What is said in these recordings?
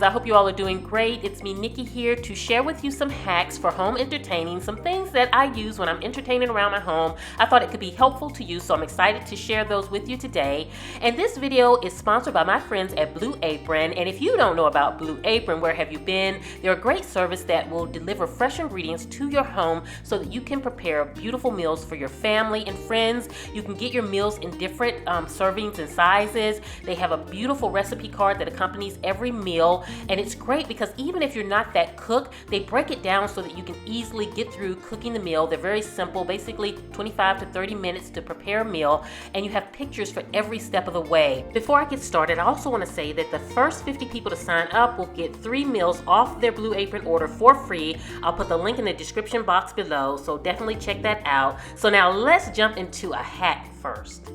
I hope you all are doing great. It's me, Nikki, here to share with you some hacks for home entertaining, some things that I use when I'm entertaining around my home. I thought it could be helpful to you, so I'm excited to share those with you today. And this video is sponsored by my friends at Blue Apron. And if you don't know about Blue Apron, where have you been? They're a great service that will deliver fresh ingredients to your home so that you can prepare beautiful meals for your family and friends. You can get your meals in different servings and sizes. They have a beautiful recipe card that accompanies every meal, and it's great because even if you're not that cook, they break it down so that you can easily get through cooking the meal. They're very simple, basically 25 to 30 minutes to prepare a meal, and you have pictures for every step of the way. Before I get started, I also want to say that the first 50 people to sign up will get 3 meals off their Blue Apron order for free. I'll put the link in the description box below, so definitely check that out. So now let's jump into a hack first.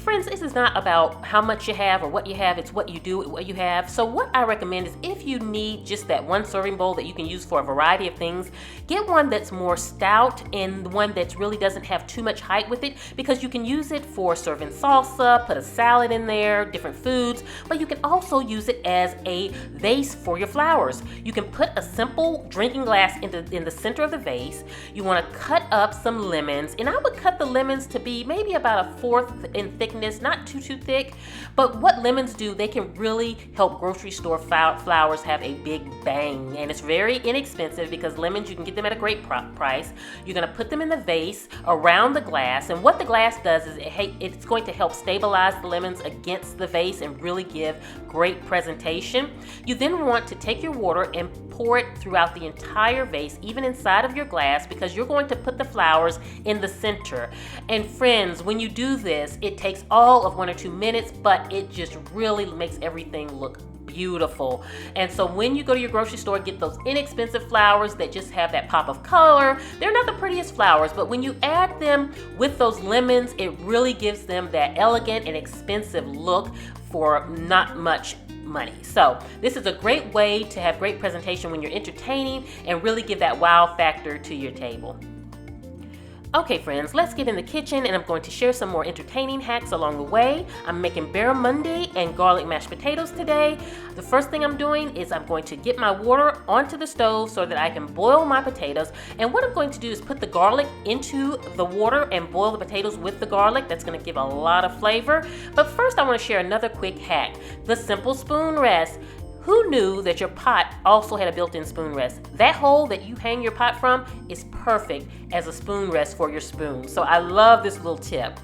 Friends, this is not about how much you have or what you have, it's what you do with what you have. So what I recommend is if you need just that one serving bowl that you can use for a variety of things, get one that's more stout and one that really doesn't have too much height with it, because you can use it for serving salsa, put a salad in there, different foods, but you can also use it as a vase for your flowers. You can put a simple drinking glass in the center of the vase. You want to cut up some lemons, and I would cut the lemons to be maybe about 1/4 in thickness, not too thick. But what lemons do, they can really help grocery store flowers have a big bang, and it's very inexpensive because lemons, you can get them at a great price. You're going to put them in the vase around the glass, and what the glass does is it's going to help stabilize the lemons against the vase and really give great presentation. You then want to take your water and pour it throughout the entire vase, even inside of your glass, because you're going to put the flowers in the center. And friends, when you do this, it takes all of 1 or 2 minutes, but it just really makes everything look beautiful. And so when you go to your grocery store, get those inexpensive flowers that just have that pop of color. They're not the prettiest flowers, but when you add them with those lemons, it really gives them that elegant and expensive look for not much money. So this is a great way to have great presentation when you're entertaining and really give that wow factor to your table. Okay friends, let's get in the kitchen, and I'm going to share some more entertaining hacks along the way. I'm making barramundi and garlic mashed potatoes today. The first thing I'm doing is I'm going to get my water onto the stove so that I can boil my potatoes. And what I'm going to do is put the garlic into the water and boil the potatoes with the garlic. That's going to give a lot of flavor. But first I want to share another quick hack, the simple spoon rest. Who knew that your pot also had a built-in spoon rest? That hole that you hang your pot from is perfect as a spoon rest for your spoon. So I love this little tip.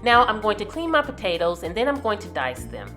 Now I'm going to clean my potatoes, and then I'm going to dice them.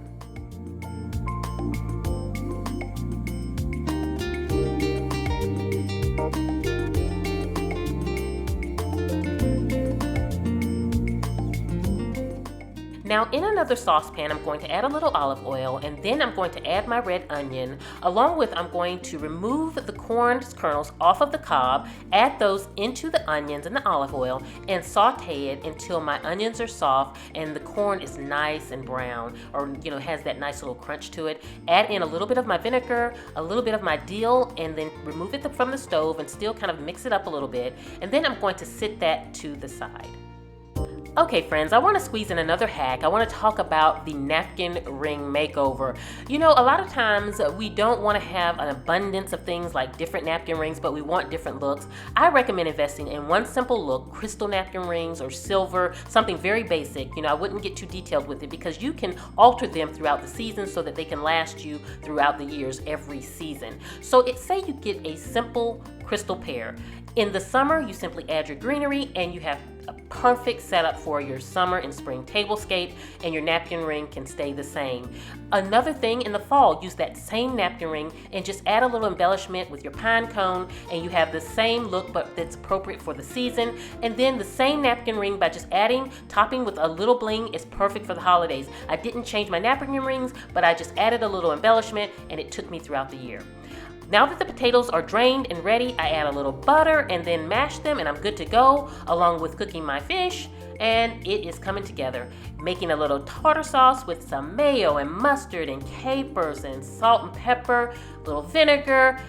Now in another saucepan, I'm going to add a little olive oil, and then I'm going to add my red onion. Along with, I'm going to remove the corn kernels off of the cob, add those into the onions and the olive oil, and saute it until my onions are soft and the corn is nice and brown, or has that nice little crunch to it. Add in a little bit of my vinegar, a little bit of my dill, and then remove it from the stove and still kind of mix it up a little bit. And then I'm going to sit that to the side. Okay friends, I want to squeeze in another hack. I want to talk about the napkin ring makeover. A lot of times we don't want to have an abundance of things like different napkin rings, but we want different looks. I recommend investing in one simple look, crystal napkin rings or silver, something very basic. I wouldn't get too detailed with it because you can alter them throughout the season so that they can last you throughout the years every season. So say you get a simple crystal pair. In the summer, you simply add your greenery and you have a perfect setup for your summer and spring tablescape, and your napkin ring can stay the same. Another thing, in the fall, use that same napkin ring and just add a little embellishment with your pine cone, and you have the same look but that's appropriate for the season. And then the same napkin ring, by just topping with a little bling, is perfect for the holidays. I didn't change my napkin rings, but I just added a little embellishment, and it took me throughout the year. Now that the potatoes are drained and ready, I add a little butter and then mash them, and I'm good to go, along with cooking my fish, and it is coming together. Making a little tartar sauce with some mayo and mustard and capers and salt and pepper, a little vinegar,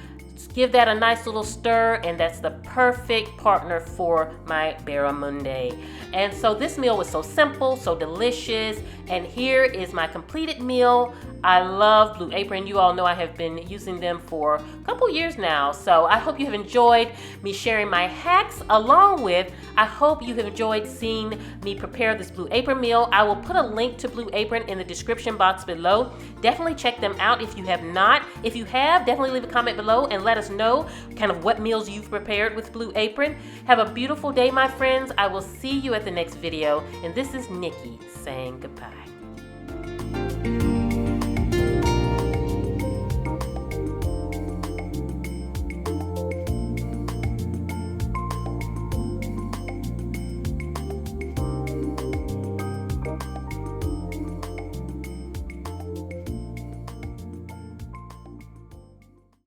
give that a nice little stir, and that's the perfect partner for my barramundi. And so this meal was so simple, so delicious, and here is my completed meal. I love Blue Apron. You all know I have been using them for a couple years now, so I hope you have enjoyed me sharing my hacks, along with I hope you have enjoyed seeing me prepare this Blue Apron meal. I will put a link to Blue Apron in the description box below. Definitely check them out if you have not. If you have, definitely leave a comment below and let us know kind of what meals you've prepared with Blue Apron. Have a beautiful day, my friends. I will see you at the next video, and this is Nikki saying goodbye.